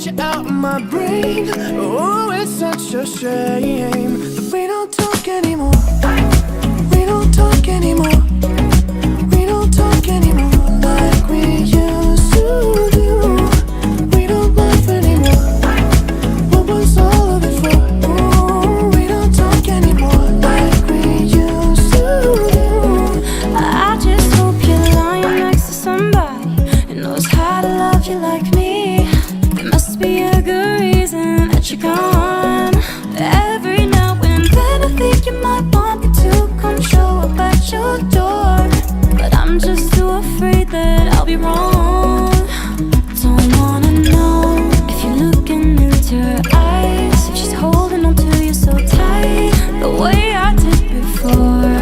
get you out of my brain. Oh, it's such a shame that we don't talk anymore. We don't talk anymore. We don't talk anymore like we used to do. We don't laugh anymore. What was all of it for? Oh, we don't talk anymore like we used to do. I just hope you're lying next to somebody who knows how to love you like me. There must be a good reason that you're gone. Every now and then I think you might want me to come show up at your door, but I'm just too afraid that I'll be wrong. Don't wanna know if you're looking into her eyes, if she's holding on to you so tight, the way I did before.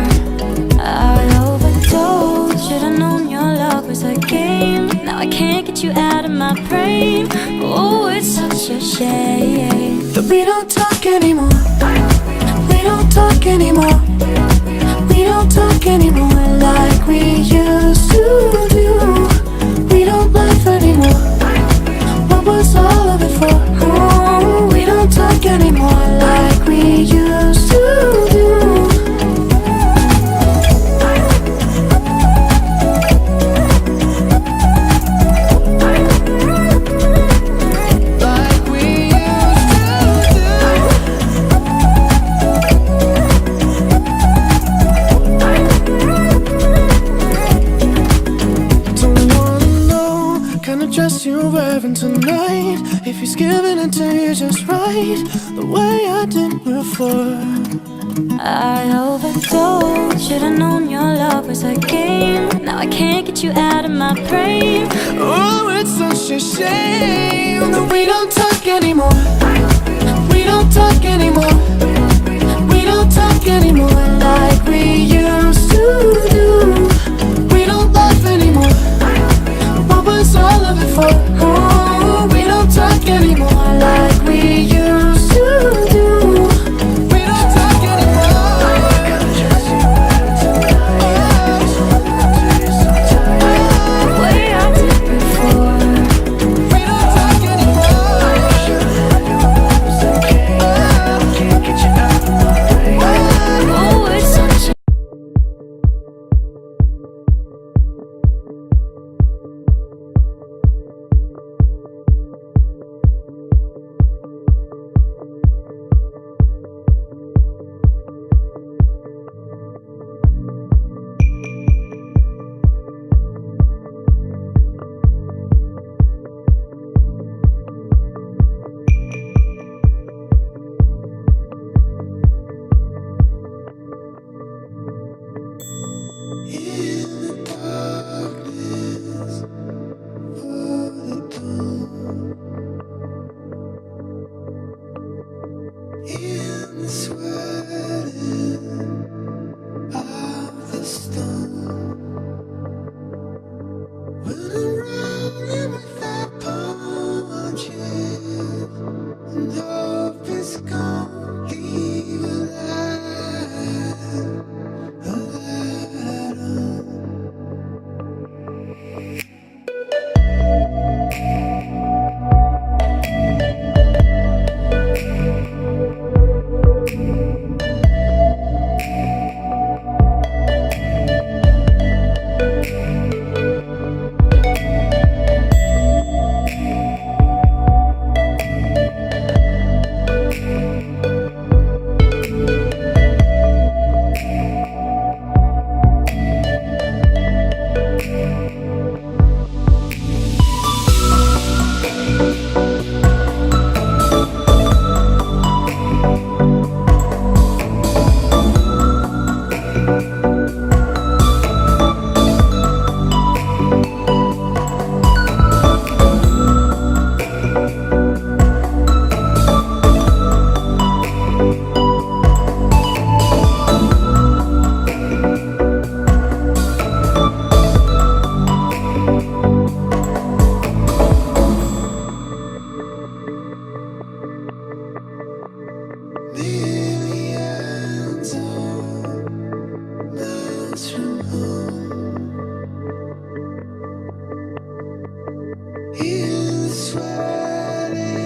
I overdosed. Should've known your love was a game. Now I can't get you out of my brain. Oh, it's such a shame that we don't talk anymore. We don't talk anymore. We don't talk anymore like we used to do. We don't laugh anymore. What was all of it for? Oh, we don't talk anymore like we used to do. Dress you're wearing tonight, if he's giving it to you just right, the way I did before. I overdosed. Should've known your love was a game. Now I can't get you out of my brain. Oh, it's such a shame that we don't talk anymore. We don't talk anymore. We don't talk anymore like we used to do. We don't laugh anymore. What was all of it for? Oh, we don't talk anymore like we used to do. We don't talk anymore. The way I did before. We don't talk anymore. Can't get you out of my brain. Oh, it's such a sweating.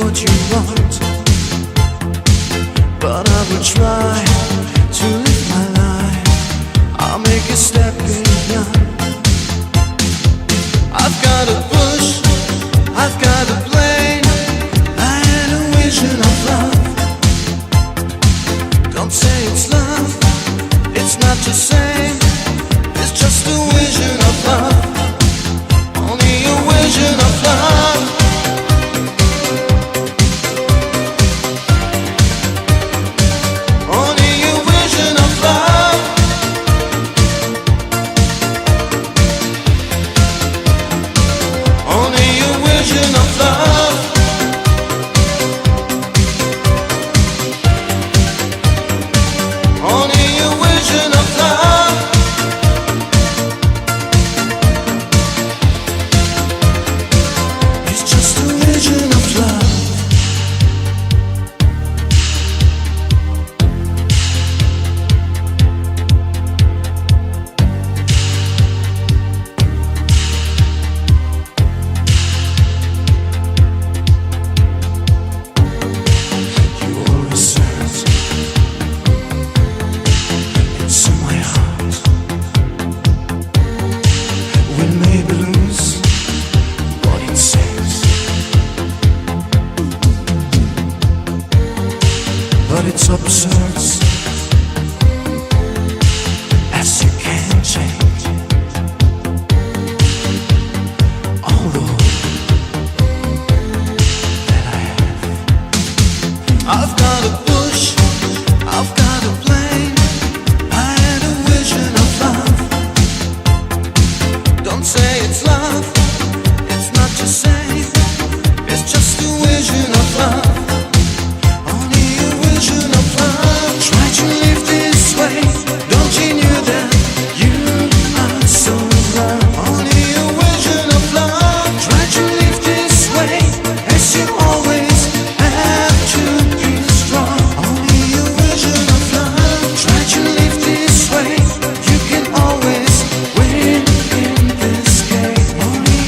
what you want, but I will try to live my life. I'll make a step beyond. I've got a push, I've got a plane. I had a vision of love. Don't say it's love, it's not the same. It's just a vision of love. Only a vision of love. Only a vision of love. Only a vision of love. Only a vision of love. It's just a vision of love. You always search into my heart. We'll maybe lose what it says, but it's absurd as you can't change. Although that I have, I've got a push, I've got a plane. I had a vision of love. Don't say it's love, it's not the same. It's just a vision of love. Only a vision of love. Try to live this way. Don't you know that you are so loved? Only a vision of love. Try to live this way, as you always have to be strong. Only a vision of love. Try to live this way. You can always win in this game. Only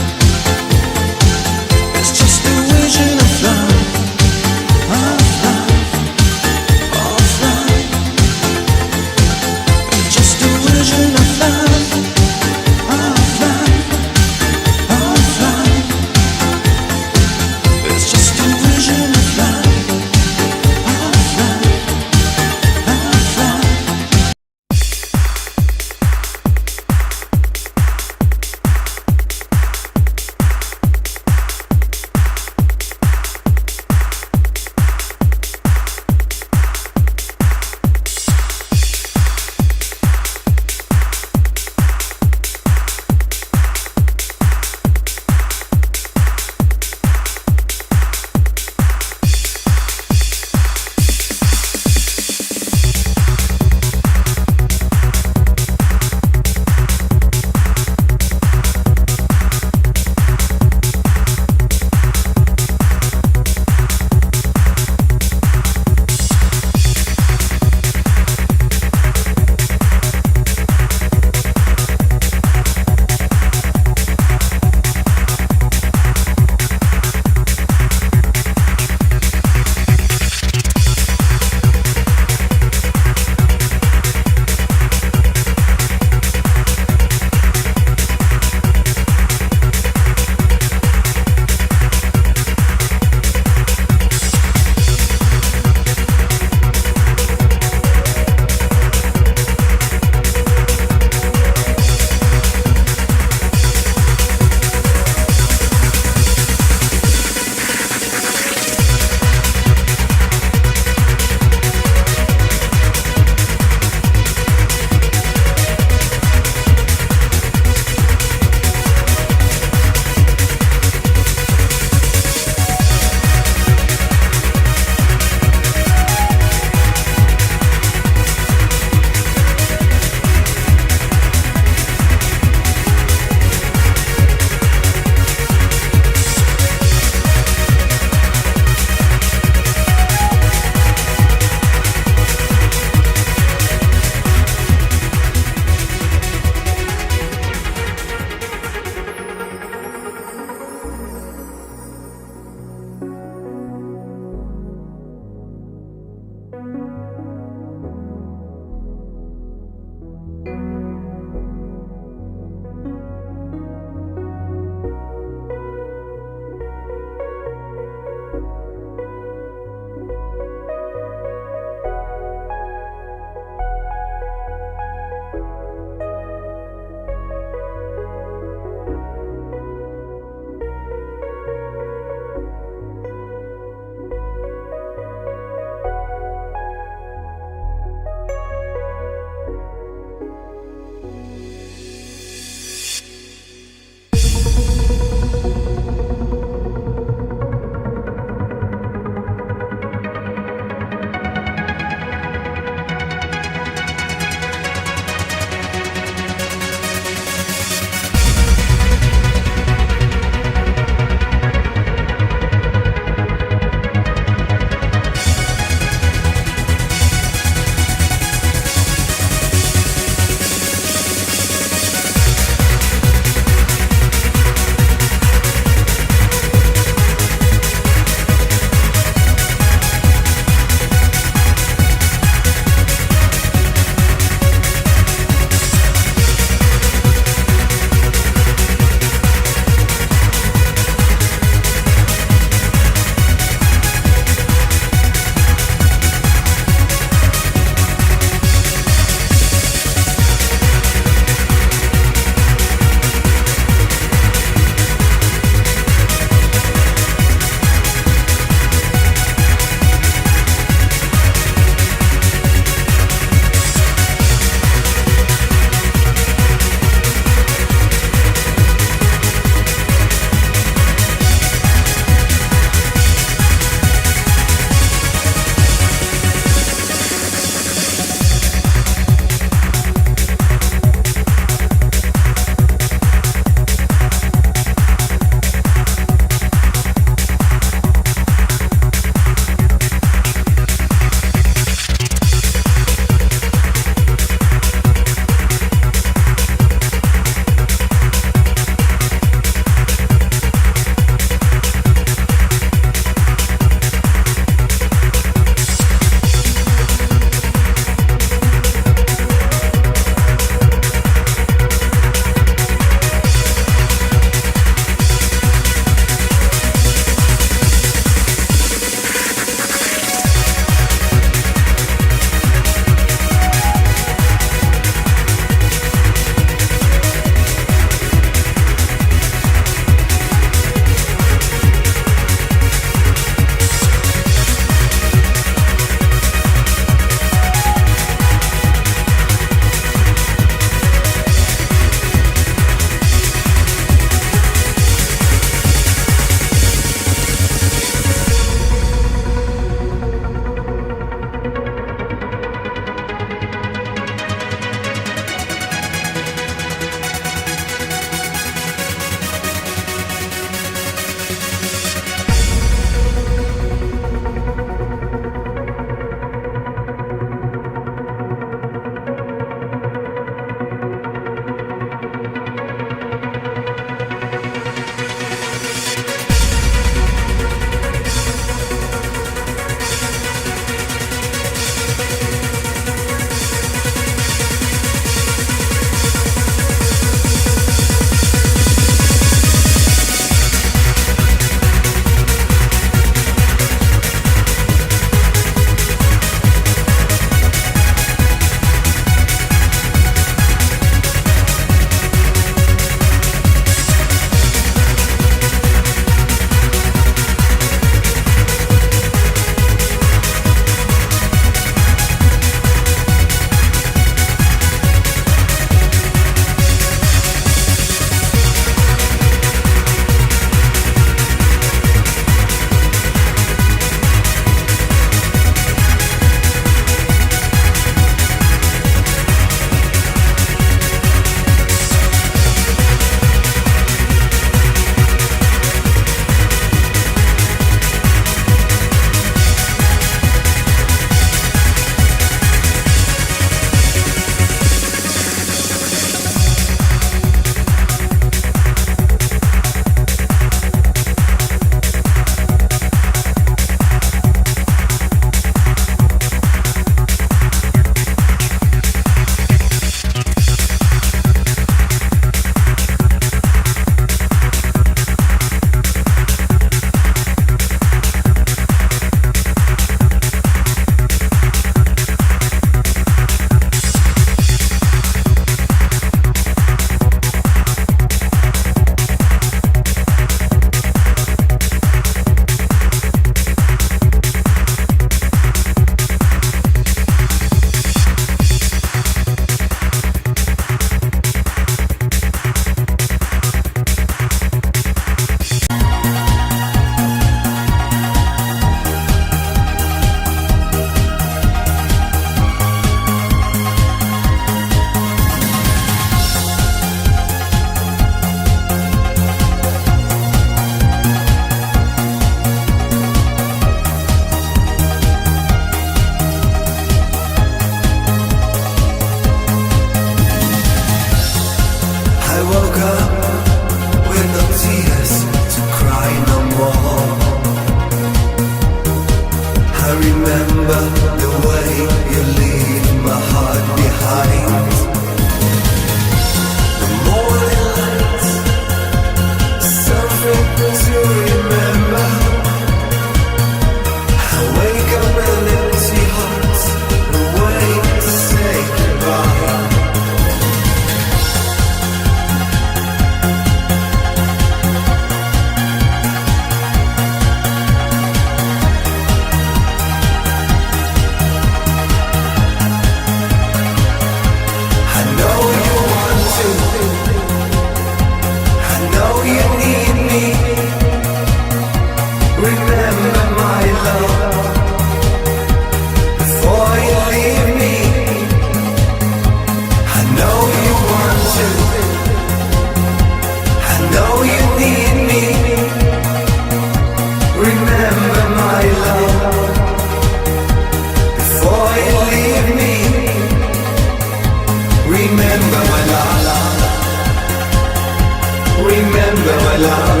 my love.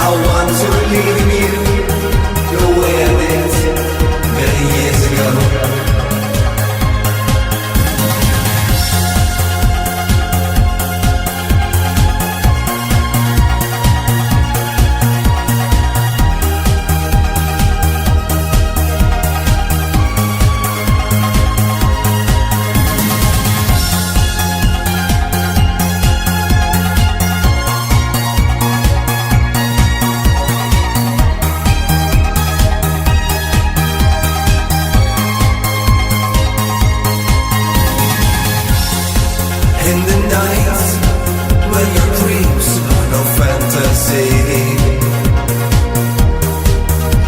I want to believe in you the way I did many years ago. In the night when your dreams are no fantasy,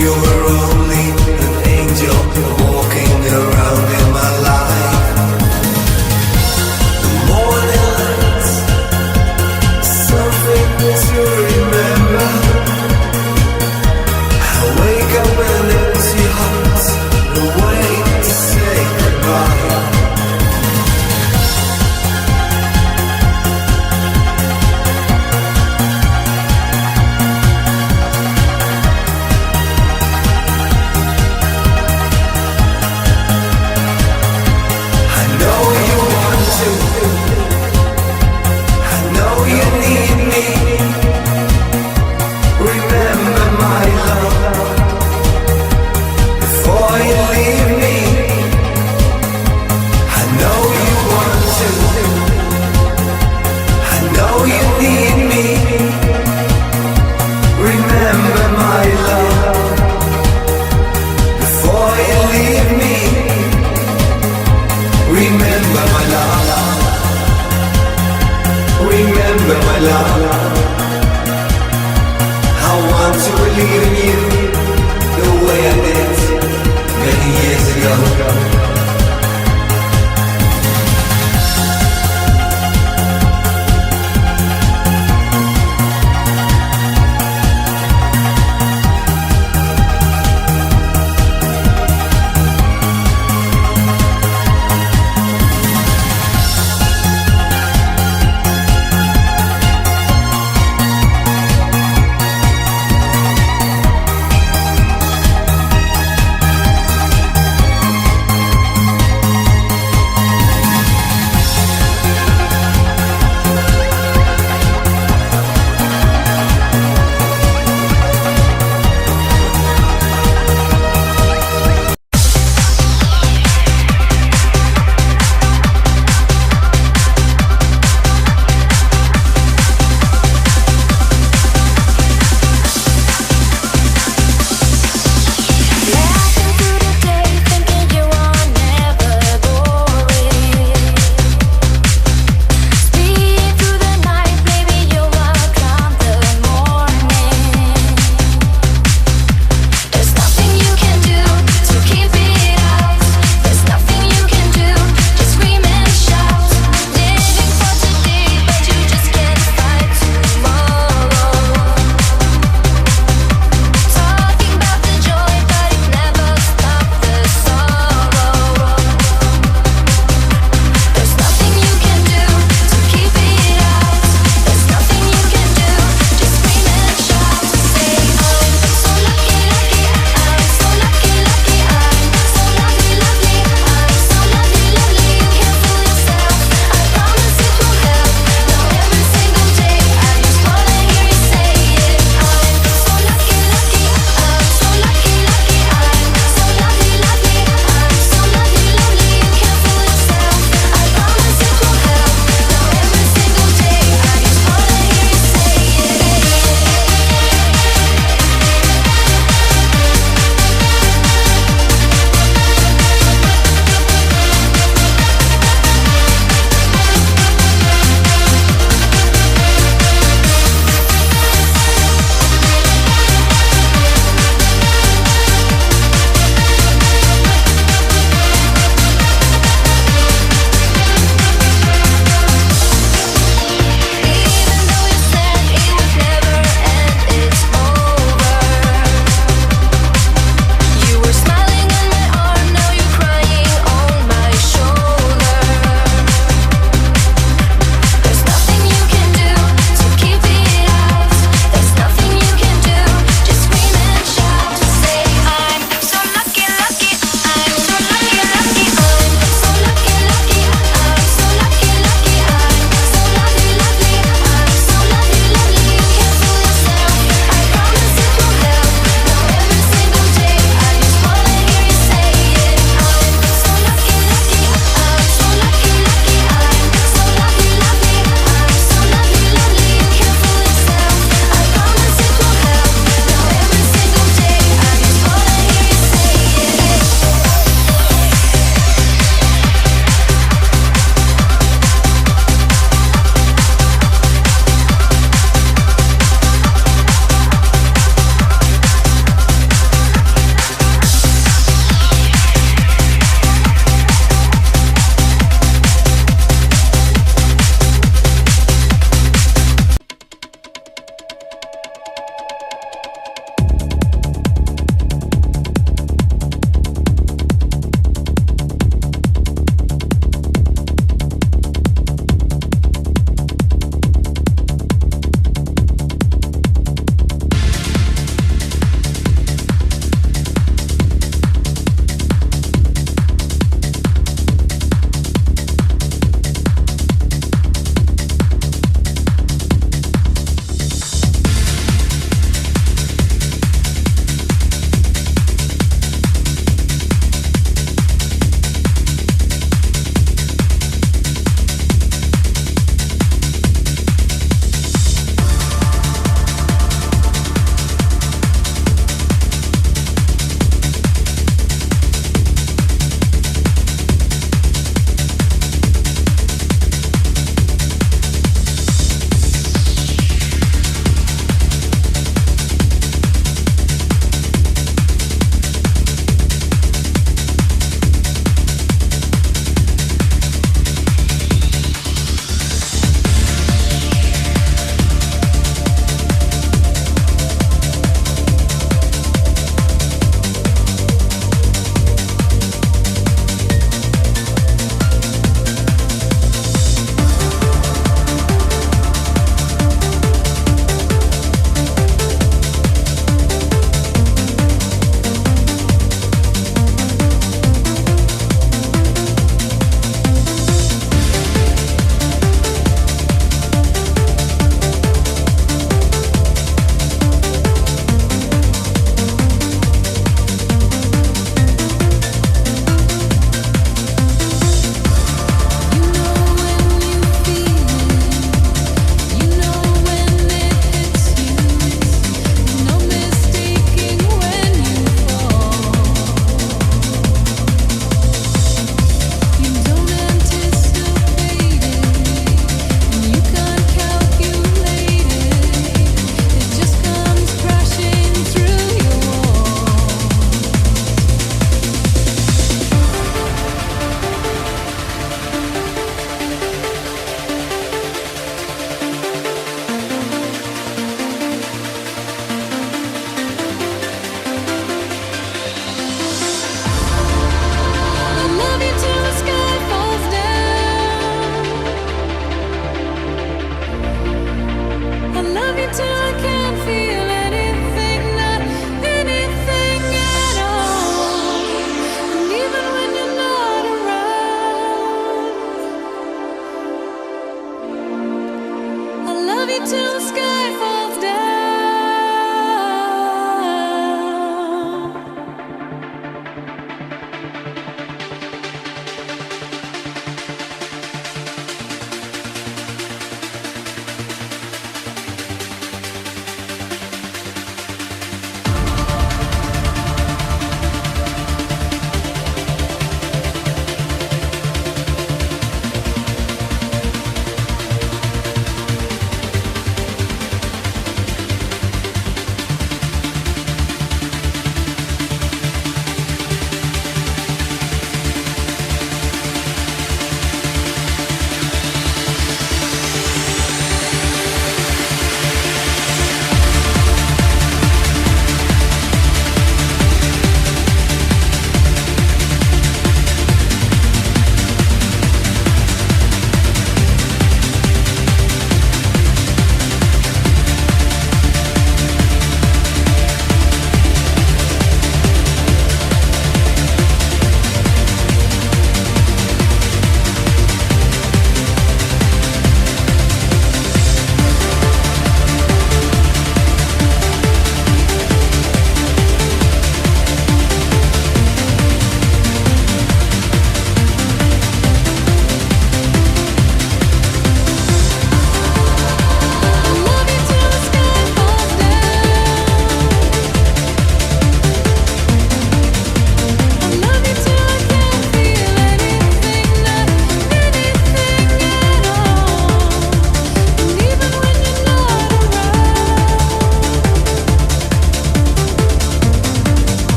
you were only an angel walking around in my life. The morning light, something to remember. I wake up with an empty heart, no way to say goodbye. Remember my love, I want to believe in you the way I did many years ago.